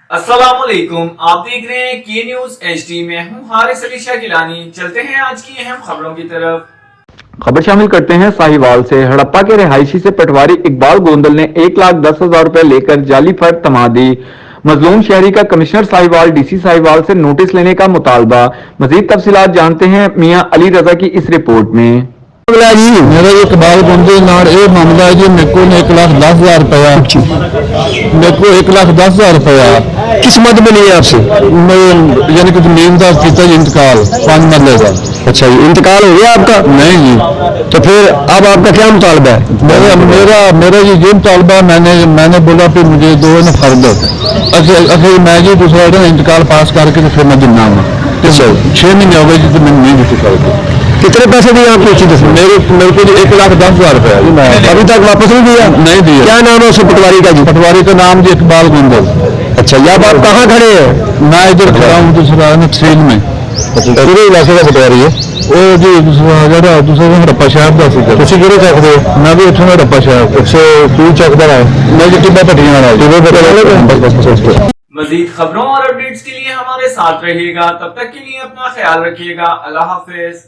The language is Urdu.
السلام علیکم، آپ دیکھ رہے ہیں کے نیوز HD میں ہوں حارث علی شاہ گیلانی۔ چلتے ہیں آج کی اہم خبروں کی طرف۔ خبر شامل کرتے ہیں ساہیوال سے۔ ہڑپا کے رہائشی سے پٹواری اقبال گوندل نے 1,10,000 روپے لے کر جعلی فرد تما دی۔ مظلوم شہری کا commissioner Sahiwal D C Sahiwal سے نوٹس لینے کا مطالبہ۔ مزید تفصیلات جانتے ہیں میاں علی رضا کی اس رپورٹ میں۔ جی میرا یہ اقبال گوندل نال یہ معاملہ ہے جی، میرے کو 1,10,000 روپیہ، میرے کو 1,10,000 روپیہ کس مد میں نہیں ہے آپ سے؟ یعنی کہ زمین کا کیتا جی انتقال 5 مرلے کا۔ اچھا جی، انتقال ہو گیا آپ کا؟ نہیں جی، تو پھر اب آپ کا کیا مطالبہ ہے؟ میرا جی یہ مطالبہ، میں نے بولا کہ مجھے دو فرد اچھا میں جی دوسرا انتقال پاس کر کے پھر میں دینا ہوں۔ 6 مہینے ہو گئے جی تو میں نہیں دیتی کر کے۔ کتنے پیسے دیے آپ کو؟ میرے کو 1,10,000 روپیہ ابھی تک واپس نہیں دیا؟ نہیں دیا۔ کیا نام ہے اس پٹواری کا جی؟ پٹواری کا نام جی اقبال گوندل۔ اچھا، یہ اب آپ کہاں کھڑے ہیں؟ میں ادھر کھڑا ہوں دوسرا تحصیل میں۔ پورے علاقے کا پٹواری ہے؟ وہ جی دوسرا ہڑپا شہر کا سکتا۔ تھی کہڑے چکتے ہو؟ میں بھی اتوں ہڑپا شہر۔ اچھا، کی چکدار ہے؟ میں جی ٹبا پٹیاں والا۔ مزید خبروں اور اپڈیٹس کے لیے ہمارے ساتھ رہیے گا، تب تک کے لیے اپنا خیال رکھیے گا۔ اللہ حافظ۔